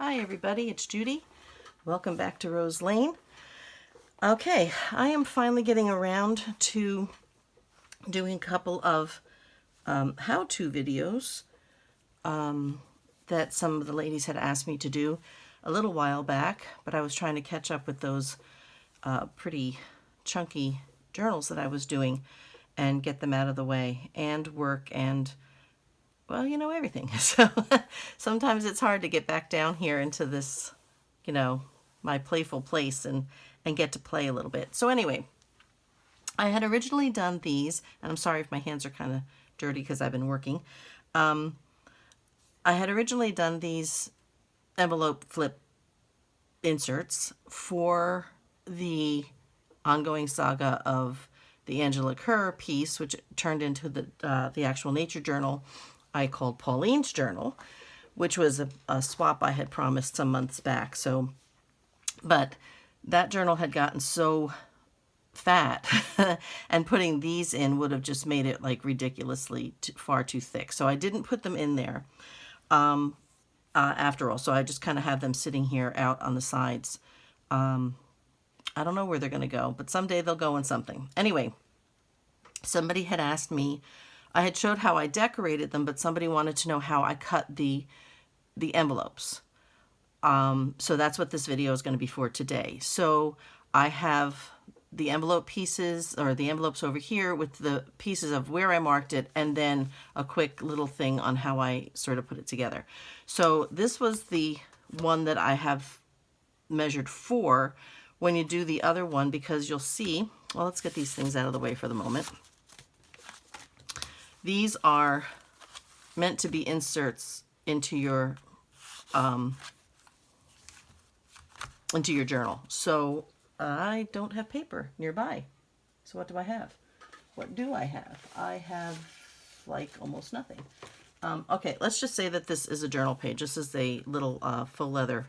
Hi everybody, it's Judy. Welcome back to Rose Lane. Okay, I am finally getting around to doing a couple of how-to videos that some of the ladies had asked me to do a little while back, but I was trying to catch up with those pretty chunky journals that I was doing and get them out of the way and work and, well, you know, everything. So sometimes it's hard to get back down here into this, you know, my playful place and get to play a little bit. So anyway, I had originally done these, and I'm sorry if my hands are kind of dirty because I've been working. I had originally done these envelope flip inserts for the ongoing saga of the Angela Kerr piece, which turned into the actual nature journal I called Pauline's Journal, which was a swap I had promised some months back. So, but that journal had gotten so fat and putting these in would have just made it like ridiculously far too thick. So I didn't put them in there after all. So I just kind of have them sitting here out on the sides. I don't know where they're going to go, but someday they'll go in something. Anyway, somebody had asked me, I had showed how I decorated them, but somebody wanted to know how I cut the envelopes. So that's what this video is going to be for today. So I have the envelope pieces, or the envelopes over here with the pieces of where I marked it, and then a quick little thing on how I sort of put it together. So this was the one that I have measured for when you do the other one, because you'll see, well, let's get these things out of the way for the moment. These are meant to be inserts into your journal. So I don't have paper nearby. So what do I have? What do I have? I have like almost nothing. Okay, let's just say that this is a journal page. This is a little faux leather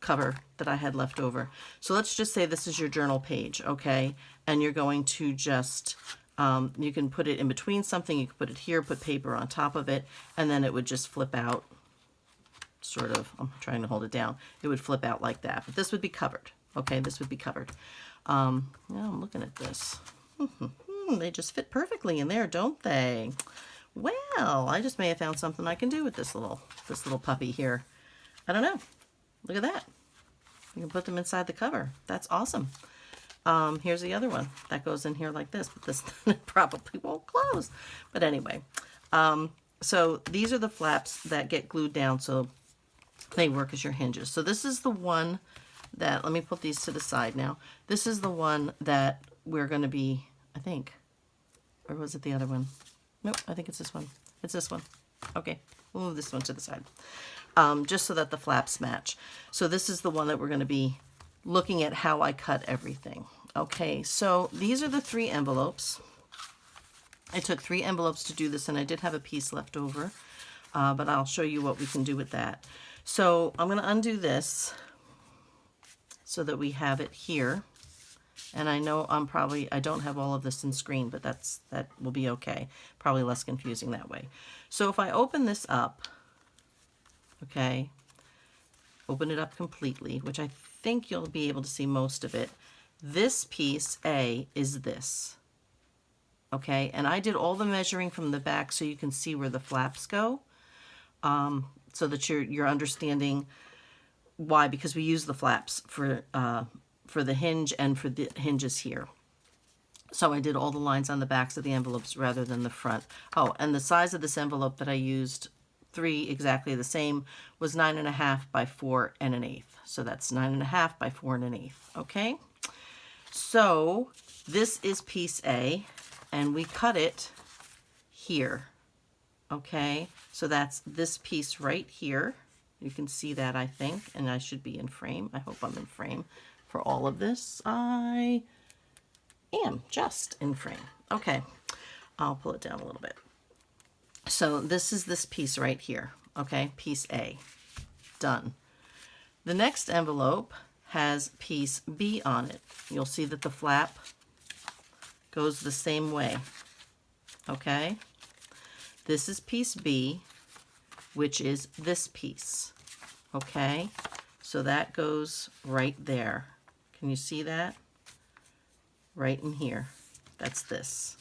cover that I had left over. So let's just say this is your journal page, okay? And you're going to just, you can put it in between something, you can put it here, put paper on top of it, and then it would just flip out, sort of, I'm trying to hold it down, it would flip out like that. But this would be covered, okay? This would be covered. Now I'm looking at this. They just fit perfectly in there, don't they? Well, I just may have found something I can do with this little puppy here. I don't know. Look at that. You can put them inside the cover. That's awesome. Here's the other one. That goes in here like this, but this probably won't close. But anyway, so these are the flaps that get glued down so they work as your hinges. So this is the one that, let me put these to the side now. This is the one that we're going to be, I think, or was it the other one? Nope, I think it's this one. It's this one. Okay, we'll move this one to the side. Just so that the flaps match. So this is the one that we're going to be looking at how I cut everything. Okay, so these are the 3 envelopes. I took 3 envelopes to do this, and I did have a piece left over, but I'll show you what we can do with that. So I'm going to undo this so that we have it here. And I know I don't have all of this in screen, but that will be okay. Probably less confusing that way. So if I open this up, okay, open it up completely, which I think you'll be able to see most of it. This piece A is this, okay, and I did all the measuring from the back so you can see where the flaps go, so that you're understanding why, because we use the flaps for the hinge and for the hinges here. So I did all the lines on the backs of the envelopes rather than the front. Oh, and the size of this envelope that I used, 3 exactly the same, was 9.5 by 4 1/8. So that's 9.5 by 4 1/8. Okay. So this is piece A, and we cut it here. Okay. So that's this piece right here. You can see that, I think, and I should be in frame. I hope I'm in frame for all of this. I am just in frame. Okay. I'll pull it down a little bit. So this is this piece right here, okay, piece A, done. The next envelope has piece B on it. You'll see that the flap goes the same way, okay? This is piece B, which is this piece. Okay, so that goes right there. Can you see that? Right in here. That's this.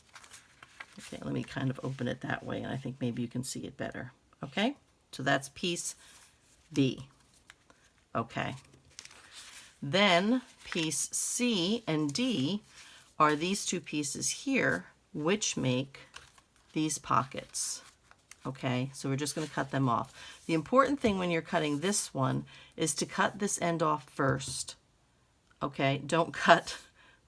Okay, let me kind of open it that way, and I think maybe you can see it better. Okay, so that's piece B. Okay. Then piece C and D are these two pieces here, which make these pockets. Okay, so we're just going to cut them off. The important thing when you're cutting this one is to cut this end off first. Okay, don't cut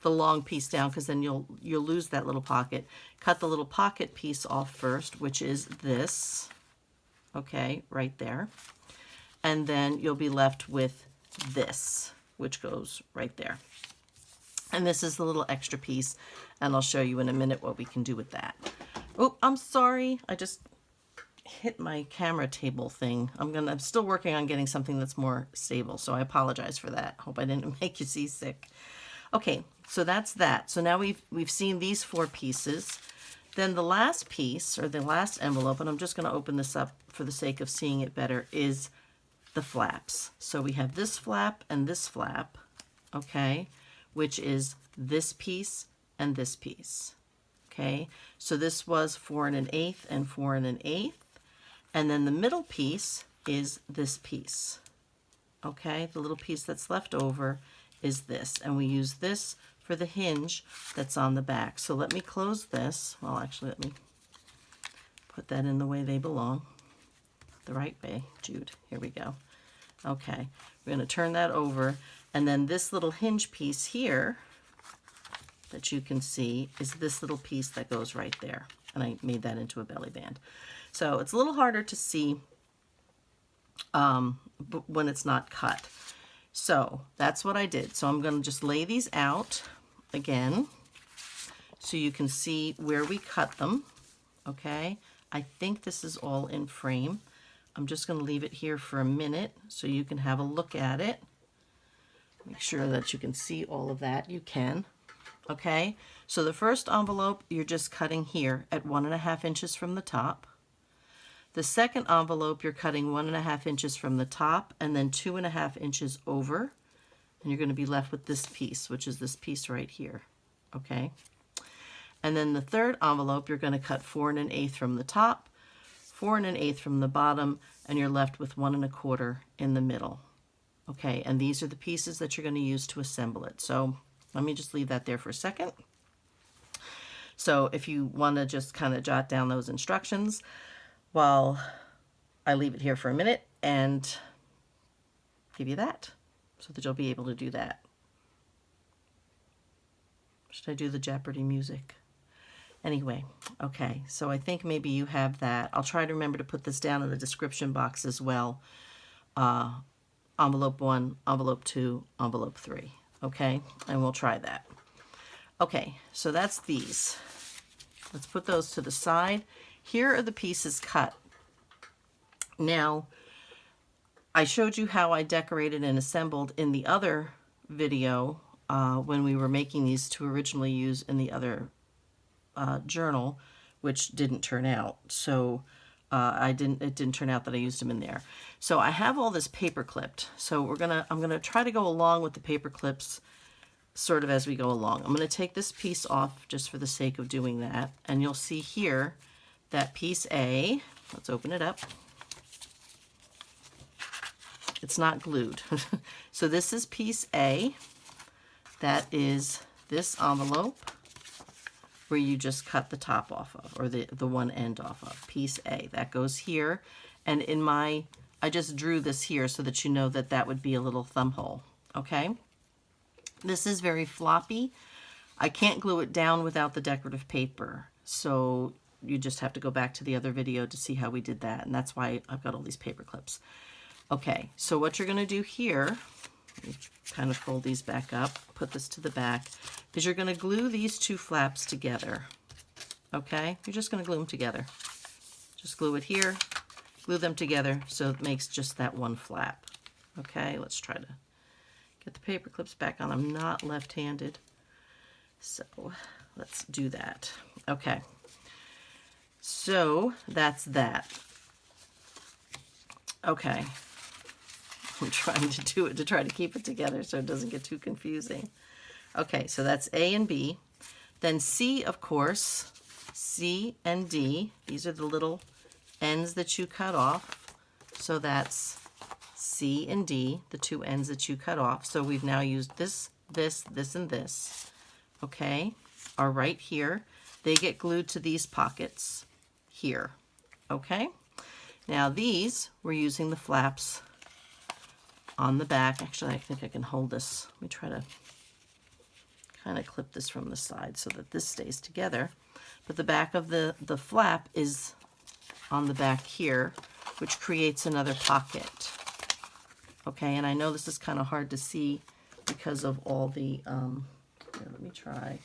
the long piece down because then you'll lose that little pocket. Cut the little pocket piece off first, which is this. Okay, right there. And then you'll be left with this, which goes right there. And this is the little extra piece, and I'll show you in a minute what we can do with that. Oh, I'm sorry. I just hit my camera table thing. I'm still working on getting something that's more stable, so I apologize for that. Hope I didn't make you seasick. Okay, so that's that. So now we've seen these 4 pieces. Then the last piece, or the last envelope, and I'm just going to open this up for the sake of seeing it better, is the flaps. So we have this flap and this flap, okay, which is this piece and this piece. Okay, so this was 4 1/8 and 4 1/8. And then the middle piece is this piece. Okay, the little piece that's left over is this. And we use this for the hinge that's on the back. So let me close this. Well, actually, let me put that in the way they belong. The right way, Jude. Here we go. Okay, we're going to turn that over. And then this little hinge piece here that you can see is this little piece that goes right there. And I made that into a belly band. So it's a little harder to see when it's not cut. So that's what I did. So I'm going to just lay these out again so you can see where we cut them. Okay, I think this is all in frame. I'm just going to leave it here for a minute so you can have a look at it. Make sure that you can see all of that. You can. Okay, so the first envelope you're just cutting here at 1.5 inches from the top. The second envelope you're cutting 1.5 inches from the top and then 2.5 inches over, and you're going to be left with this piece, which is this piece right here. Okay, and then the third envelope you're going to cut 4 1/8 from the top, 4 1/8 from the bottom, and you're left with 1 1/4 in the middle. Okay, and these are the pieces that you're going to use to assemble it. So let me just leave that there for a second. So if you want to just kind of jot down those instructions while I leave it here for a minute and give you that so that you'll be able to do that. Should I do the Jeopardy music? Anyway, okay, so I think maybe you have that. I'll try to remember to put this down in the description box as well. Envelope 1, envelope 2, envelope 3. Okay, and we'll try that. Okay, so that's these. Let's put those to the side. Here are the pieces cut. Now, I showed you how I decorated and assembled in the other video when we were making these to originally use in the other journal, which didn't turn out. So it didn't turn out that I used them in there. So I have all this paper clipped. So I'm gonna try to go along with the paper clips sort of as we go along. I'm going to take this piece off just for the sake of doing that. And you'll see here that piece A, let's open it up. It's not glued. So this is piece A. That is this envelope where you just cut the top off of, or the one end off of. Piece A, that goes here. And I just drew this here so that you know that that would be a little thumb hole. Okay? This is very floppy. I can't glue it down without the decorative paper. So you just have to go back to the other video to see how we did that. And that's why I've got all these paper clips. Okay, so what you're going to do here, let me kind of fold these back up, put this to the back, is you're going to glue these two flaps together. Okay, you're just going to glue them together. Just glue it here, glue them together so it makes just that one flap. Okay, let's try to get the paper clips back on. I'm not left-handed, so let's do that. Okay, so that's that. Okay, I'm trying to do it to try to keep it together so it doesn't get too confusing. Okay, so that's A and B. Then C, of course, C and D, these are the little ends that you cut off. So that's C and D, the two ends that you cut off. So we've now used this, this, this, and this, okay, are right here. They get glued to these pockets here, okay? Now these, we're using the flaps on the back. Actually, I think I can hold this. Let me try to kind of clip this from the side so that this stays together. But the back of the flap is on the back here, which creates another pocket. Okay, and I know this is kind of hard to see because of all the, here, let me try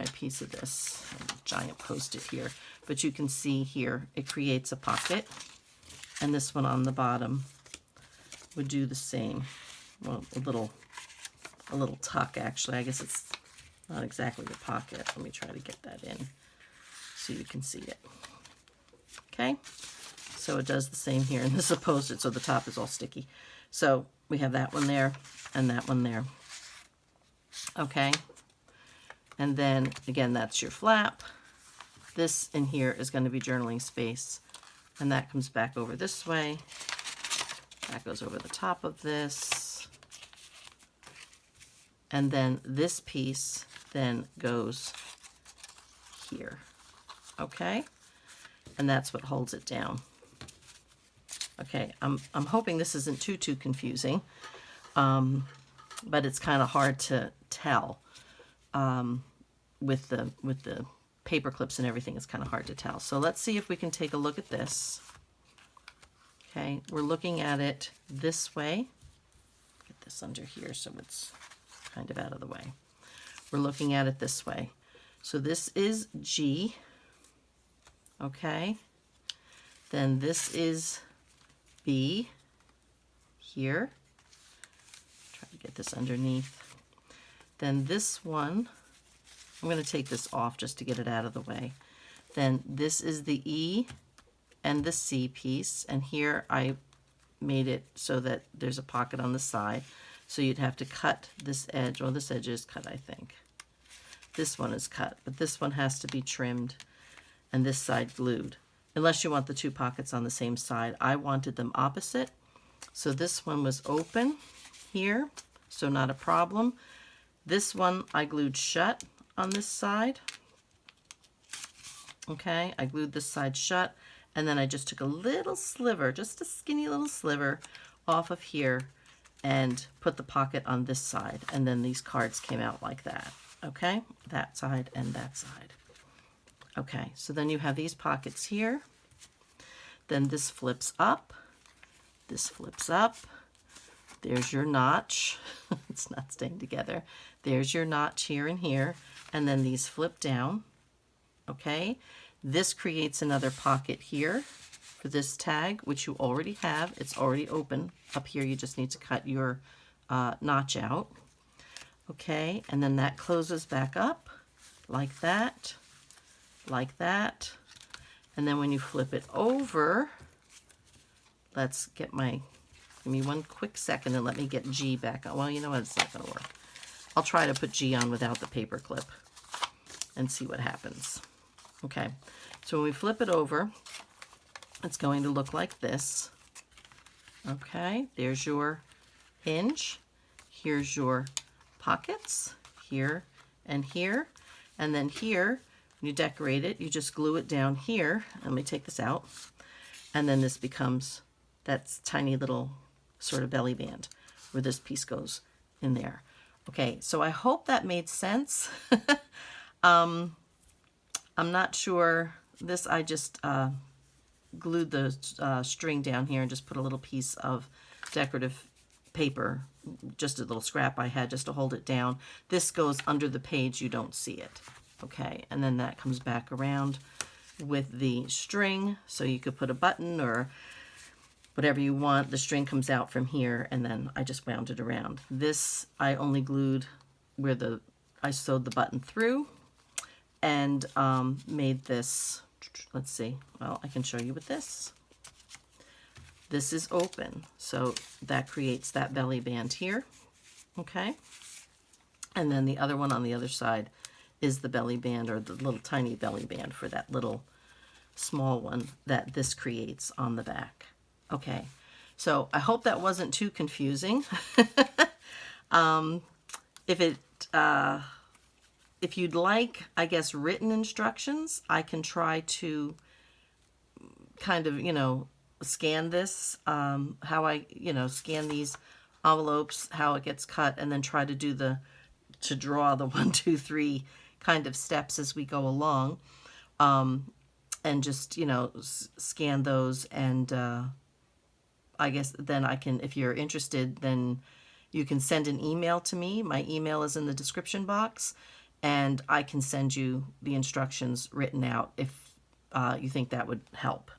a piece of this giant Post-it here. But you can see here, it creates a pocket, and this one on the bottom would do the same. Well, a little tuck, actually. I guess it's not exactly a pocket. Let me try to get that in so you can see it. Okay, so it does the same here, and this is a Post-it, so the top is all sticky. So we have that one there and that one there. Okay, and then again, that's your flap. This in here is going to be journaling space, and that comes back over this way. That goes over the top of this. And then this piece then goes here. Okay? And that's what holds it down. Okay, I'm hoping this isn't too confusing, but it's kind of hard to tell with the paper clips and everything. It's kind of hard to tell. So let's see if we can take a look at this. Okay, we're looking at it this way. Get this under here so it's kind of out of the way. We're looking at it this way. So this is G. Okay, then this is B here. Try to get this underneath. Then this one, I'm going to take this off just to get it out of the way. Then this is the E and the C piece, and here I made it so that there's a pocket on the side. So you'd have to cut this edge. Well, this edge is cut, I think. This one is cut, but this one has to be trimmed and this side glued, unless you want the two pockets on the same side. I wanted them opposite, so this one was open here, so not a problem. This one I glued shut on this side. Okay, I glued this side shut, and then I just took a little sliver, just a skinny little sliver off of here and put the pocket on this side, and then these cards came out like that. Okay, that side and that side. Okay, so then you have these pockets here. Then this flips up. This flips up. There's your notch. It's not staying together. There's your notch here and here. And then these flip down. Okay, this creates another pocket here for this tag, which you already have. It's already open. Up here, you just need to cut your notch out. Okay, and then that closes back up like that. Like that. And then when you flip it over, let's get my, give me one quick second and let me get G back on. Well, you know what, it's not going to work. I'll try to put G on without the paper clip and see what happens. Okay, so when we flip it over, it's going to look like this. Okay, there's your hinge. Here's your pockets, here and here. And then here, you decorate it, you just glue it down here. Let me take this out. And then this becomes that tiny little sort of belly band where this piece goes in there. Okay, so I hope that made sense. I'm not sure. This, I just glued the string down here and just put a little piece of decorative paper, just a little scrap I had just to hold it down. This goes under the page, you don't see it. Okay, and then that comes back around with the string, so you could put a button or whatever you want. The string comes out from here, and then I just wound it around. This I only glued where I sewed the button through, and made this, let's see, well, I can show you with this. this is open, so that creates that belly band here, okay? And then the other one on the other side is the belly band, or the little tiny belly band for that little small one that this creates on the back. Okay, so I hope that wasn't too confusing. If you'd like, I guess, written instructions, I can try to kind of, scan this, how I, scan these envelopes, how it gets cut, and then try to to draw the 1, 2, 3 kind of steps as we go along. And just, scan those, and I guess then I can, if you're interested, then you can send an email to me. My email is in the description box, and I can send you the instructions written out if you think that would help.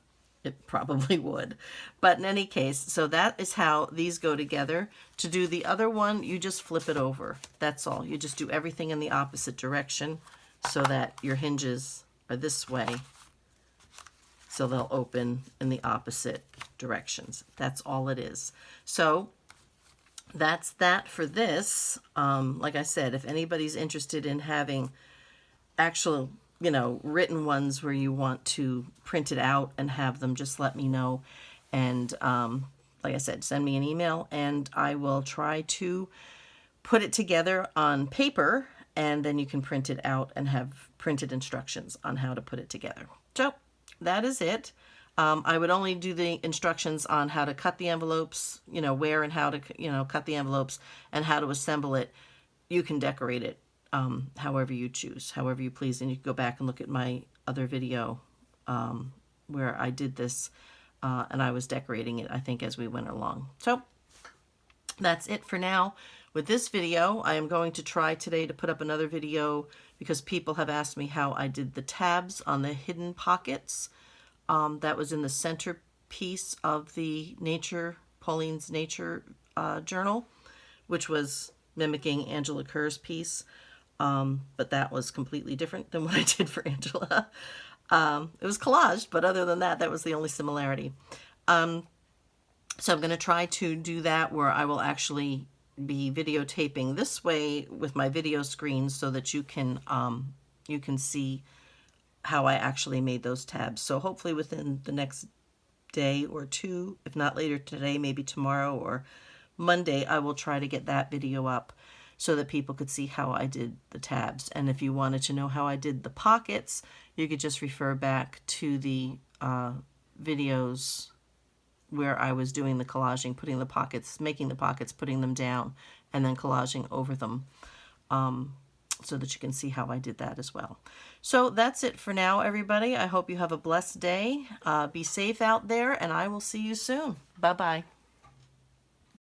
It probably would. But in any case, so that is how these go together. To do the other one, you just flip it over. That's all. You just do everything in the opposite direction so that your hinges are this way. So they'll open in the opposite directions. That's all it is. So that's that for this. Like I said, if anybody's interested in having actual, written ones where you want to print it out and have them, just let me know. And like I said, send me an email, and I will try to put it together on paper, and then you can print it out and have printed instructions on how to put it together. So that is it. I would only do the instructions on how to cut the envelopes, where and how to, cut the envelopes, and how to assemble it. You can decorate it however you choose, however you please. And you can go back and look at my other video where I did this, and I was decorating it, I think, as we went along. So that's it for now. With this video, I am going to try today to put up another video because people have asked me how I did the tabs on the hidden pockets. That was in the center piece of the Pauline's Nature journal, which was mimicking Angela Kerr's piece. But that was completely different than what I did for Angela. It was collaged, but other than that, that was the only similarity. So I'm going to try to do that where I will actually be videotaping this way with my video screen so that you can see how I actually made those tabs. So hopefully within the next day or two, if not later today, maybe tomorrow or Monday, I will try to get that video up so that people could see how I did the tabs. And if you wanted to know how I did the pockets, you could just refer back to the videos where I was doing the collaging, putting the pockets, making the pockets, putting them down, and then collaging over them, so that you can see how I did that as well. So that's it for now, everybody. I hope you have a blessed day. Be safe out there, and I will see you soon. Bye-bye.